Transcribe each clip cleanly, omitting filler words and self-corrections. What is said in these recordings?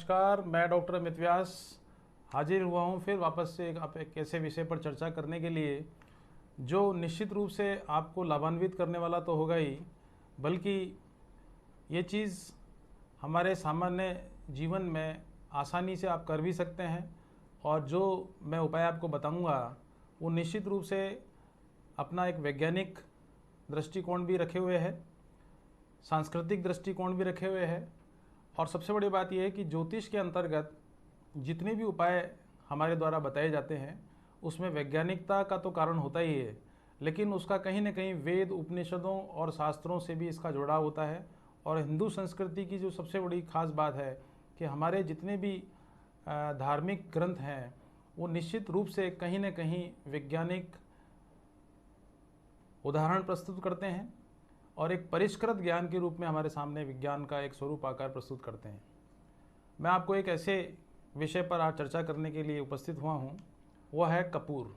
नमस्कार, मैं डॉक्टर अमित व्यास हाजिर हुआ हूँ फिर वापस से एक ऐसे विषय पर चर्चा करने के लिए जो निश्चित रूप से आपको लाभान्वित करने वाला तो होगा ही, बल्कि ये चीज़ हमारे सामान्य जीवन में आसानी से आप कर भी सकते हैं। और जो मैं उपाय आपको बताऊंगा वो निश्चित रूप से अपना एक वैज्ञानिक दृष्टिकोण भी रखे हुए है, सांस्कृतिक दृष्टिकोण भी रखे हुए है, और सबसे बड़ी बात यह है कि ज्योतिष के अंतर्गत जितने भी उपाय हमारे द्वारा बताए जाते हैं उसमें वैज्ञानिकता का तो कारण होता ही है, लेकिन उसका कहीं ना कहीं वेद, उपनिषदों और शास्त्रों से भी इसका जुड़ाव होता है। और हिंदू संस्कृति की जो सबसे बड़ी खास बात है कि हमारे जितने भी धार्मिक ग्रंथ हैं वो निश्चित रूप से कहीं ना कहीं वैज्ञानिक उदाहरण प्रस्तुत करते हैं और एक परिष्कृत ज्ञान के रूप में हमारे सामने विज्ञान का एक स्वरूप आकार प्रस्तुत करते हैं। मैं आपको एक ऐसे विषय पर आज चर्चा करने के लिए उपस्थित हुआ हूँ, वह है कपूर।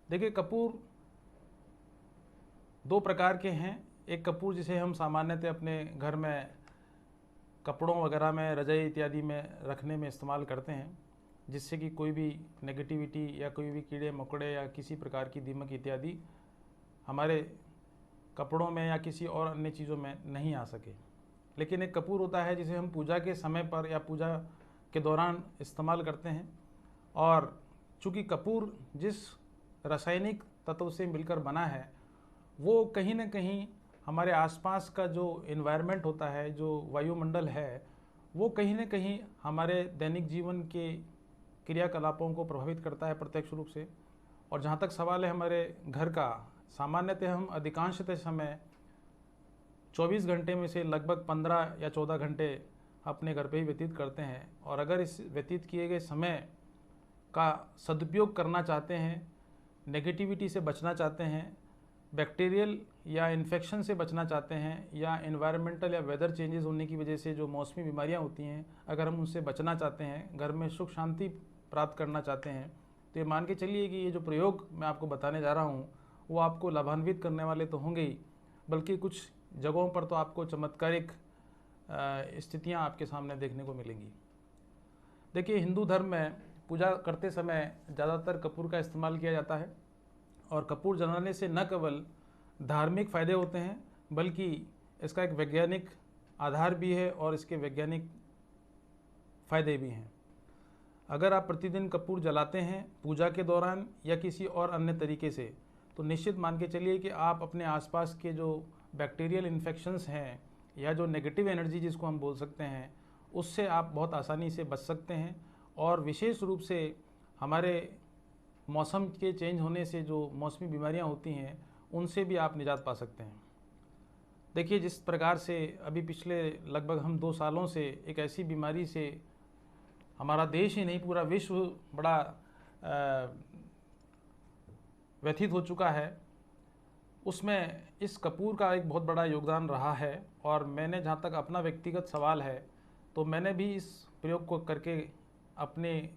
देखिए, कपूर दो प्रकार के हैं। एक कपूर जिसे हम सामान्यतः अपने घर में कपड़ों वगैरह में, रजाई इत्यादि में रखने में इस्तेमाल करते हैं, जिससे कि कोई भी नेगेटिविटी या कोई भी कीड़े मकोड़े या किसी प्रकार की दीमक इत्यादि हमारे कपड़ों में या किसी और अन्य चीज़ों में नहीं आ सके। लेकिन एक कपूर होता है जिसे हम पूजा के समय पर या पूजा के दौरान इस्तेमाल करते हैं। और चूँकि कपूर जिस रासायनिक तत्व से मिलकर बना है वो कहीं ना कहीं हमारे आसपास का जो एनवायरनमेंट होता है, जो वायुमंडल है, वो कहीं ना कहीं हमारे दैनिक जीवन के क्रियाकलापों को प्रभावित करता है प्रत्यक्ष रूप से। और जहाँ तक सवाल है हमारे घर का, सामान्यतः हम अधिकांशतः समय 24 घंटे में से लगभग 15 या 14 घंटे अपने घर पे ही व्यतीत करते हैं। और अगर इस व्यतीत किए गए समय का सदुपयोग करना चाहते हैं, नेगेटिविटी से बचना चाहते हैं, बैक्टीरियल या इन्फेक्शन से बचना चाहते हैं, या एनवायरमेंटल या वेदर चेंजेस होने की वजह से जो मौसमी बीमारियां होती हैं, अगर हम उनसे बचना चाहते हैं, घर में सुख शांति प्राप्त करना चाहते हैं, तो ये मान के चलिए कि ये जो प्रयोग मैं आपको बताने जा रहा हूँ वो आपको लाभान्वित करने वाले तो होंगे ही, बल्कि कुछ जगहों पर तो आपको चमत्कारिक स्थितियाँ आपके सामने देखने को मिलेंगी। देखिए, हिंदू धर्म में पूजा करते समय ज़्यादातर कपूर का इस्तेमाल किया जाता है। और कपूर जलाने से न केवल धार्मिक फ़ायदे होते हैं बल्कि इसका एक वैज्ञानिक आधार भी है और इसके वैज्ञानिक फ़ायदे भी हैं। अगर आप प्रतिदिन कपूर जलाते हैं पूजा के दौरान या किसी और अन्य तरीके से, तो निश्चित मान के चलिए कि आप अपने आसपास के जो बैक्टीरियल इन्फेक्शंस हैं या जो नेगेटिव एनर्जी जिसको हम बोल सकते हैं, उससे आप बहुत आसानी से बच सकते हैं। और विशेष रूप से हमारे मौसम के चेंज होने से जो मौसमी बीमारियां होती हैं उनसे भी आप निजात पा सकते हैं। देखिए, जिस प्रकार से अभी पिछले लगभग हम 2 सालों से एक ऐसी बीमारी से हमारा देश ही नहीं पूरा विश्व बड़ा व्यथित हो चुका है, उसमें इस कपूर का एक बहुत बड़ा योगदान रहा है। और मैंने, जहाँ तक अपना व्यक्तिगत सवाल है, तो मैंने भी इस प्रयोग को करके अपने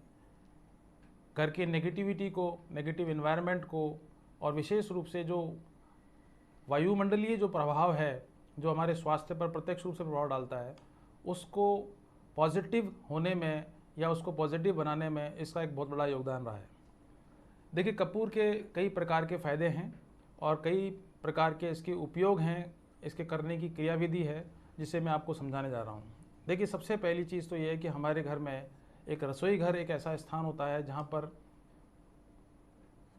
घर के नेगेटिविटी को, नेगेटिव एनवायरनमेंट को, और विशेष रूप से जो वायुमंडलीय जो प्रभाव है जो हमारे स्वास्थ्य पर प्रत्यक्ष रूप से प्रभाव डालता है, उसको पॉजिटिव होने में या उसको पॉजिटिव बनाने में इसका एक बहुत बड़ा योगदान रहा है। देखिए, कपूर के कई प्रकार के फ़ायदे हैं और कई प्रकार के इसके उपयोग हैं, इसके करने की क्रियाविधि है जिसे मैं आपको समझाने जा रहा हूँ। देखिए, सबसे पहली चीज़ तो ये है कि हमारे घर में एक रसोई घर एक ऐसा स्थान होता है जहाँ पर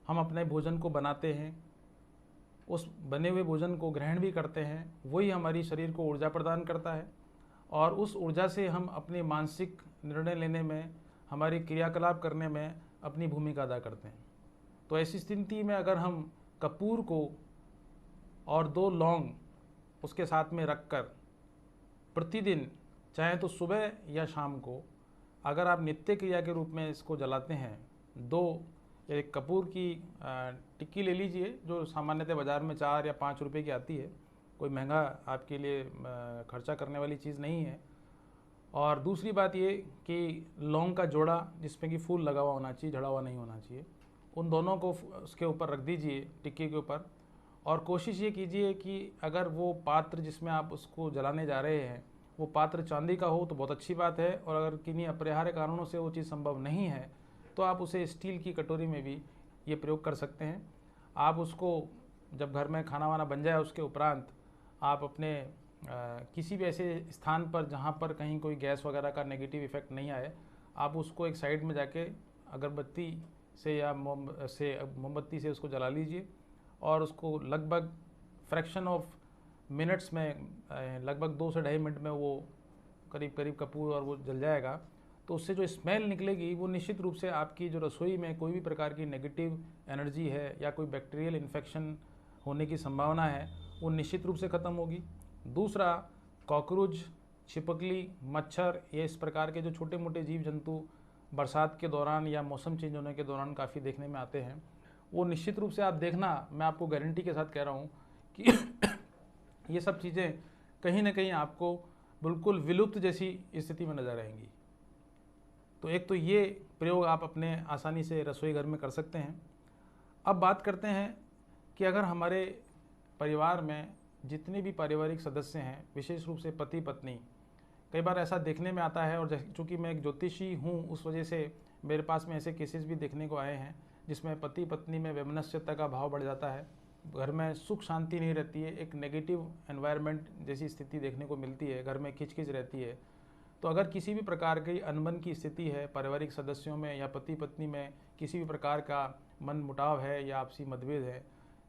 हम अपने भोजन को बनाते हैं, उस बने हुए भोजन को ग्रहण भी करते हैं, वही हमारी शरीर को ऊर्जा प्रदान करता है और उस ऊर्जा से हम अपने मानसिक निर्णय लेने में, हमारी क्रियाकलाप करने में अपनी भूमिका अदा करते हैं। तो ऐसी स्थिति में अगर हम कपूर को और 2 लौंग उसके साथ में रखकर प्रतिदिन, चाहे तो सुबह या शाम को, अगर आप नित्य क्रिया के रूप में इसको जलाते हैं, 2 एक कपूर की टिक्की ले लीजिए जो सामान्यतः बाज़ार में 4 या 5 रुपए की आती है, कोई महंगा आपके लिए खर्चा करने वाली चीज़ नहीं है। और दूसरी बात ये कि लौंग का जोड़ा जिसमें कि फूल लगा हुआ होना चाहिए, झड़ा हुआ नहीं होना चाहिए, उन दोनों को उसके ऊपर रख दीजिए, टिक्की के ऊपर। और कोशिश ये कीजिए कि अगर वो पात्र जिसमें आप उसको जलाने जा रहे हैं वो पात्र चांदी का हो तो बहुत अच्छी बात है, और अगर किन्हीं अपरिहार्य कारणों से वो चीज़ संभव नहीं है तो आप उसे स्टील की कटोरी में भी ये प्रयोग कर सकते हैं। आप उसको जब घर में खाना वाना बन जाए उसके उपरांत आप अपने किसी भी ऐसे स्थान पर जहाँ पर कहीं कोई गैस वगैरह का नेगेटिव इफेक्ट नहीं आए, आप उसको एक साइड में जाके अगरबत्ती से या मोमबत्ती से उसको जला लीजिए, और उसको लगभग फ्रैक्शन ऑफ मिनट्स में, लगभग 2 से 2.5 मिनट में वो करीब करीब कपूर और वो जल जाएगा। तो उससे जो स्मेल निकलेगी वो निश्चित रूप से आपकी जो रसोई में कोई भी प्रकार की नेगेटिव एनर्जी है या कोई बैक्टीरियल इन्फेक्शन होने की संभावना है वो निश्चित रूप से ख़त्म होगी। दूसरा, कॉकरोच, छिपकली, मच्छर, ये इस प्रकार के जो छोटे मोटे जीव जंतु बरसात के दौरान या मौसम चेंज होने के दौरान काफ़ी देखने में आते हैं, वो निश्चित रूप से आप देखना, मैं आपको गारंटी के साथ कह रहा हूँ कि ये सब चीज़ें कहीं ना कहीं आपको बिल्कुल विलुप्त जैसी स्थिति में नज़र आएंगी। तो एक तो ये प्रयोग आप अपने आसानी से रसोई घर में कर सकते हैं। अब बात करते हैं कि अगर हमारे परिवार में जितने भी पारिवारिक सदस्य हैं, विशेष रूप से पति पत्नी, कई बार ऐसा देखने में आता है, और चूँकि मैं एक ज्योतिषी हूँ उस वजह से मेरे पास में ऐसे केसेस भी देखने को आए हैं जिसमें पति पत्नी में वैमनस्यता का भाव बढ़ जाता है, घर में सुख शांति नहीं रहती है, एक नेगेटिव एनवायरनमेंट जैसी स्थिति देखने को मिलती है, घर में खिचखिच रहती है। तो अगर किसी भी प्रकार की अनबन की स्थिति है पारिवारिक सदस्यों में या पति पत्नी में, किसी भी प्रकार का मन मुटाव है या आपसी मतभेद है,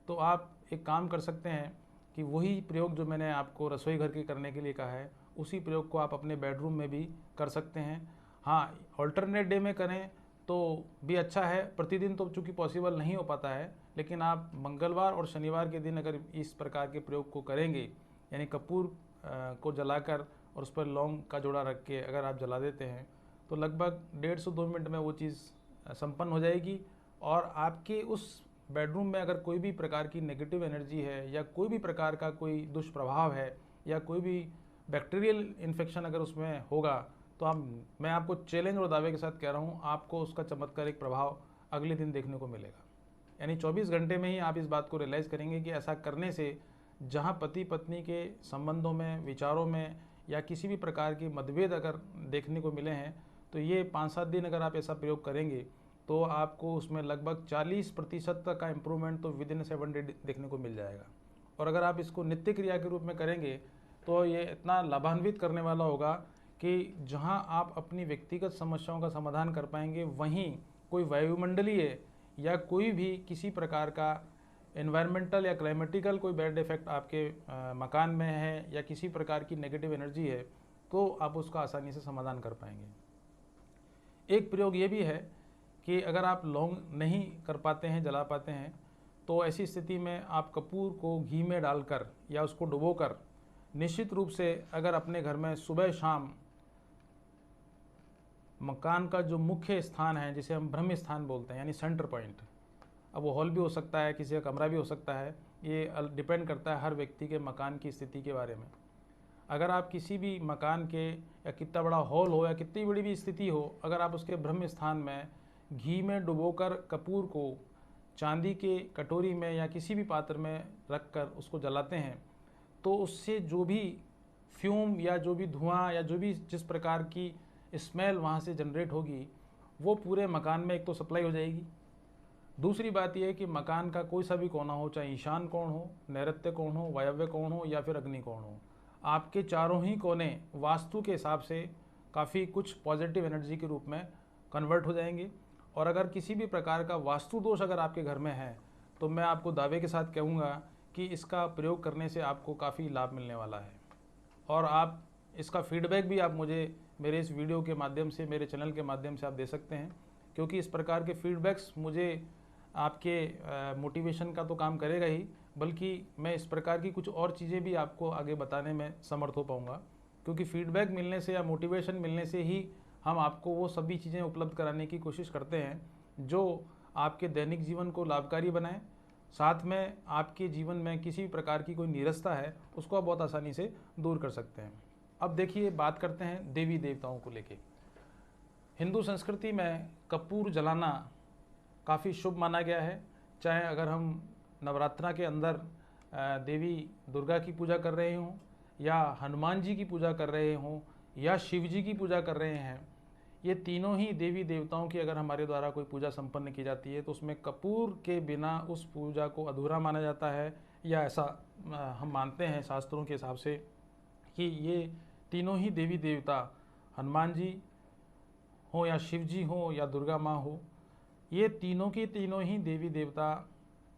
तो आप एक काम कर सकते हैं कि वही प्रयोग जो मैंने आपको रसोई घर के करने के लिए कहा है, उसी प्रयोग को आप अपने बेडरूम में भी कर सकते हैं। हाँ, ऑल्टरनेट डे में करें तो भी अच्छा है, प्रतिदिन तो चूँकि पॉसिबल नहीं हो पाता है, लेकिन आप मंगलवार और शनिवार के दिन अगर इस प्रकार के प्रयोग को करेंगे, यानी कपूर को जलाकर और उस पर लौंग का जोड़ा रख के अगर आप जला देते हैं, तो लगभग 1.5 से 2 मिनट में वो चीज़ संपन्न हो जाएगी, और आपके उस बेडरूम में अगर कोई भी प्रकार की नेगेटिव एनर्जी है या कोई भी प्रकार का कोई दुष्प्रभाव है या कोई भी बैक्टीरियल इन्फेक्शन अगर उसमें होगा, तो मैं आपको चैलेंज और दावे के साथ कह रहा हूँ, आपको उसका चमत्कारिक प्रभाव अगले दिन देखने को मिलेगा। यानी 24 घंटे में ही आप इस बात को रियलाइज़ करेंगे कि ऐसा करने से जहाँ पति पत्नी के संबंधों में, विचारों में या किसी भी प्रकार की मतभेद अगर देखने को मिले हैं, तो ये 5-7 दिन अगर आप ऐसा प्रयोग करेंगे तो आपको उसमें लगभग 40% तक का इम्प्रूवमेंट तो विद इन 7 डे देखने को मिल जाएगा। और अगर आप इसको नित्य क्रिया के रूप में करेंगे तो ये इतना लाभान्वित करने वाला होगा कि जहाँ आप अपनी व्यक्तिगत समस्याओं का समाधान कर पाएंगे, वहीं कोई वायुमंडलीय या कोई भी किसी प्रकार का एनवायरमेंटल या क्लाइमेटिकल कोई बैड इफेक्ट आपके मकान में है या किसी प्रकार की नेगेटिव एनर्जी है, तो आप उसका आसानी से समाधान कर पाएंगे। एक प्रयोग ये भी है कि अगर आप लौंग नहीं कर पाते हैं, जला पाते हैं, तो ऐसी स्थिति में आप कपूर को घी में डालकर या उसको डुबोकर निश्चित रूप से अगर अपने घर में सुबह शाम मकान का जो मुख्य स्थान है, जिसे हम ब्रह्म स्थान बोलते हैं, यानी सेंटर पॉइंट, अब वो हॉल भी हो सकता है, किसी का कमरा भी हो सकता है, ये डिपेंड करता है हर व्यक्ति के मकान की स्थिति के बारे में। अगर आप किसी भी मकान के, या कितना बड़ा हॉल हो या कितनी बड़ी भी स्थिति हो, अगर आप उसके ब्रह्म स्थान में घी में डुबोकर कपूर को चांदी के कटोरी में या किसी भी पात्र में रखकर उसको जलाते हैं, तो उससे जो भी फ्यूम या जो भी धुआं या जो भी जिस प्रकार की स्मेल वहाँ से जनरेट होगी, वो पूरे मकान में एक तो सप्लाई हो जाएगी। दूसरी बात यह है कि मकान का कोई सा भी कोना हो, चाहे ईशान कोण हो, नैऋत्य कोण हो, वायव्य कोण हो या फिर अग्नि कोण हो, आपके चारों ही कोने वास्तु के हिसाब से काफ़ी कुछ पॉजिटिव एनर्जी के रूप में कन्वर्ट हो जाएंगे। और अगर किसी भी प्रकार का वास्तु दोष अगर आपके घर में है, तो मैं आपको दावे के साथ कहूँगा कि इसका प्रयोग करने से आपको काफ़ी लाभ मिलने वाला है। और आप इसका फीडबैक भी आप मुझे मेरे इस वीडियो के माध्यम से, मेरे चैनल के माध्यम से आप दे सकते हैं, क्योंकि इस प्रकार के फीडबैक्स मुझे आपके मोटिवेशन का तो काम करेगा ही, बल्कि मैं इस प्रकार की कुछ और चीज़ें भी आपको आगे बताने में समर्थ हो पाऊँगा। क्योंकि फीडबैक मिलने से या मोटिवेशन मिलने से ही हम आपको वो सभी चीज़ें उपलब्ध कराने की कोशिश करते हैं जो आपके दैनिक जीवन को लाभकारी बनाएं, साथ में आपके जीवन में किसी भी प्रकार की कोई नीरसता है उसको आप बहुत आसानी से दूर कर सकते हैं। अब देखिए, बात करते हैं देवी देवताओं को लेके। हिंदू संस्कृति में कपूर जलाना काफ़ी शुभ माना गया है। चाहे अगर हम नवरात्रा के अंदर देवी दुर्गा की पूजा कर रहे हों या हनुमान जी की पूजा कर रहे हों या शिव जी की पूजा कर रहे हैं, ये तीनों ही देवी देवताओं की अगर हमारे द्वारा कोई पूजा संपन्न की जाती है तो उसमें कपूर के बिना उस पूजा को अधूरा माना जाता है, या ऐसा हम मानते हैं शास्त्रों के हिसाब से कि ये तीनों ही देवी देवता, हनुमान जी हो या शिव जी हो या दुर्गा माँ हो, ये तीनों की तीनों ही देवी देवता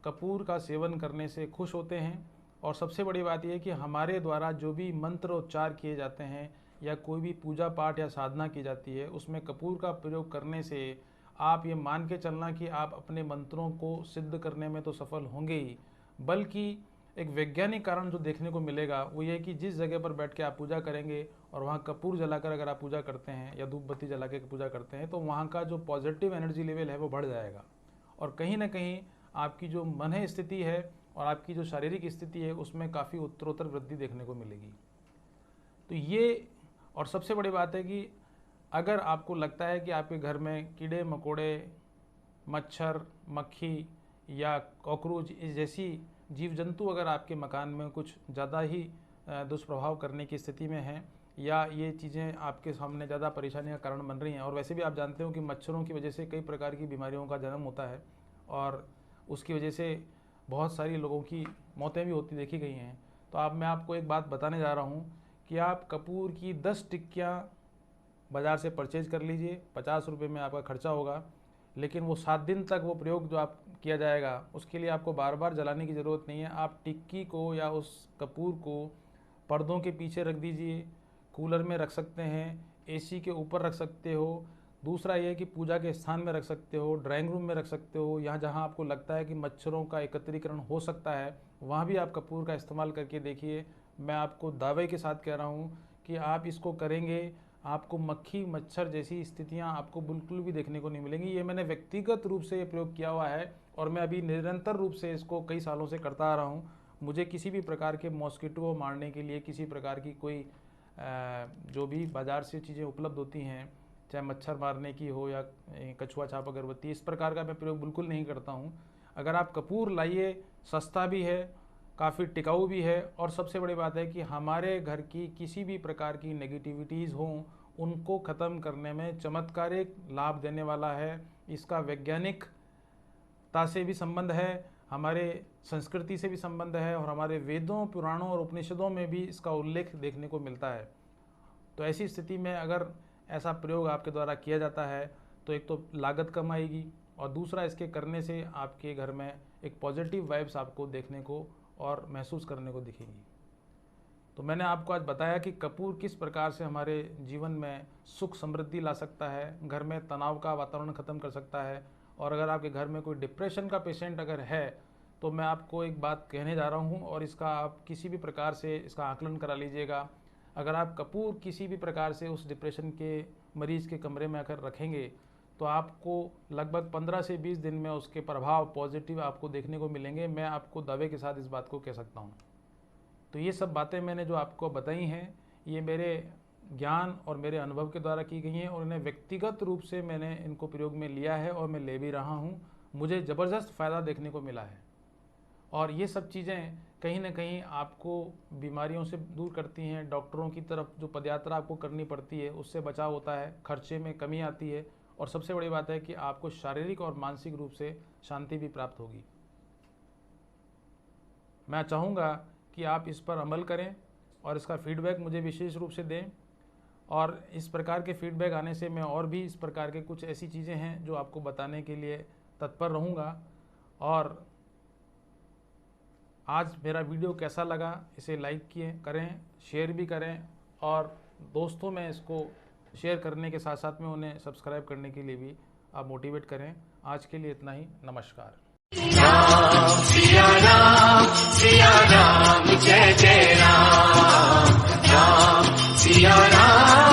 कपूर का सेवन करने से खुश होते हैं। और सबसे बड़ी बात यह है कि हमारे द्वारा जो भी मंत्र उच्चार किए जाते हैं या कोई भी पूजा पाठ या साधना की जाती है उसमें कपूर का प्रयोग करने से आप ये मान के चलना कि आप अपने मंत्रों को सिद्ध करने में तो सफल होंगे ही, बल्कि एक वैज्ञानिक कारण जो देखने को मिलेगा वो ये कि जिस जगह पर बैठ के आप पूजा करेंगे और वहाँ कपूर जलाकर अगर आप पूजा करते हैं या धूप बत्ती जला के पूजा करते हैं तो वहाँ का जो पॉजिटिव एनर्जी लेवल है वो बढ़ जाएगा, और कहीं ना कहीं आपकी जो मन स्थिति है और आपकी जो शारीरिक स्थिति है उसमें काफ़ी उत्तरोत्तर वृद्धि देखने को मिलेगी। तो ये, और सबसे बड़ी बात है कि अगर आपको लगता है कि आपके घर में कीड़े मकोड़े, मच्छर, मक्खी या कॉकरोच जैसी जीव जंतु अगर आपके मकान में कुछ ज़्यादा ही दुष्प्रभाव करने की स्थिति में हैं, या ये चीज़ें आपके सामने ज़्यादा परेशानी का कारण बन रही हैं, और वैसे भी आप जानते हो कि मच्छरों की वजह से कई प्रकार की बीमारियों का जन्म होता है और उसकी वजह से बहुत सारी लोगों की मौतें भी होती देखी गई हैं। तो मैं आपको एक बात बताने जा रहा हूँ कि आप कपूर की 10 टिक्कियाँ बाज़ार से परचेज कर लीजिए, 50 रुपये में आपका खर्चा होगा, लेकिन वो 7 दिन तक वो प्रयोग जो आप किया जाएगा उसके लिए आपको बार बार जलाने की ज़रूरत नहीं है। आप टिक्की को या उस कपूर को पर्दों के पीछे रख दीजिए, कूलर में रख सकते हैं, एसी के ऊपर रख सकते हो। दूसरा ये है कि पूजा के स्थान में रख सकते हो, ड्राइंग रूम में रख सकते हो, यहाँ जहाँ आपको लगता है कि मच्छरों का एकत्रीकरण हो सकता है वहाँ भी आप कपूर का इस्तेमाल करके देखिए। मैं आपको दावे के साथ कह रहा हूँ कि आप इसको करेंगे, आपको मक्खी मच्छर जैसी स्थितियाँ आपको बिल्कुल भी देखने को नहीं मिलेंगी। ये मैंने व्यक्तिगत रूप से ये प्रयोग किया हुआ है और मैं अभी निरंतर रूप से इसको कई सालों से करता आ रहा हूँ। मुझे किसी भी प्रकार के मॉस्किटो को मारने के लिए किसी प्रकार की कोई जो भी बाज़ार से चीज़ें उपलब्ध होती हैं, चाहे मच्छर मारने की हो या कछुआ छाप अगरबत्ती, इस प्रकार का मैं प्रयोग बिल्कुल नहीं करता हूँ। अगर आप कपूर लाइए, सस्ता भी है, काफ़ी टिकाऊ भी है, और सबसे बड़ी बात है कि हमारे घर की किसी भी प्रकार की नेगेटिविटीज़ हों उनको ख़त्म करने में चमत्कारिक लाभ देने वाला है। इसका वैज्ञानिकता से भी संबंध है, हमारे संस्कृति से भी संबंध है, और हमारे वेदों, पुराणों और उपनिषदों में भी इसका उल्लेख देखने को मिलता है। तो ऐसी स्थिति में अगर ऐसा प्रयोग आपके द्वारा किया जाता है तो एक तो लागत कम आएगी, और दूसरा इसके करने से आपके घर में एक पॉजिटिव वाइब्स आपको देखने को और महसूस करने को दिखेगी। तो मैंने आपको आज बताया कि कपूर किस प्रकार से हमारे जीवन में सुख समृद्धि ला सकता है, घर में तनाव का वातावरण ख़त्म कर सकता है, और अगर आपके घर में कोई डिप्रेशन का पेशेंट अगर है तो मैं आपको एक बात कहने जा रहा हूँ, और इसका आप किसी भी प्रकार से इसका आकलन करा लीजिएगा। अगर आप कपूर किसी भी प्रकार से उस डिप्रेशन के मरीज़ के कमरे में अगर रखेंगे तो आपको लगभग 15 से 20 दिन में उसके प्रभाव पॉजिटिव आपको देखने को मिलेंगे। मैं आपको दावे के साथ इस बात को कह सकता हूँ। तो ये सब बातें मैंने जो आपको बताई हैं ये मेरे ज्ञान और मेरे अनुभव के द्वारा की गई हैं, और इन्हें व्यक्तिगत रूप से मैंने इनको प्रयोग में लिया है और मैं ले भी रहा हूँ। मुझे ज़बरदस्त फ़ायदा देखने को मिला है, और ये सब चीज़ें कहीं ना कहीं आपको बीमारियों से दूर करती हैं। डॉक्टरों की तरफ जो पदयात्रा आपको करनी पड़ती है उससे बचाव होता है, खर्चे में कमी आती है, और सबसे बड़ी बात है कि आपको शारीरिक और मानसिक रूप से शांति भी प्राप्त होगी। मैं चाहूँगा कि आप इस पर अमल करें और इसका फीडबैक मुझे विशेष रूप से दें, और इस प्रकार के फीडबैक आने से मैं और भी इस प्रकार के कुछ ऐसी चीज़ें हैं जो आपको बताने के लिए तत्पर रहूँगा। और आज मेरा वीडियो कैसा लगा इसे लाइक करें, शेयर भी करें, और दोस्तों में इसको शेयर करने के साथ साथ में उन्हें सब्सक्राइब करने के लिए भी आप मोटिवेट करें। आज के लिए इतना ही, नमस्कार। राम सिया राम जय जय राम, राम सिया राम।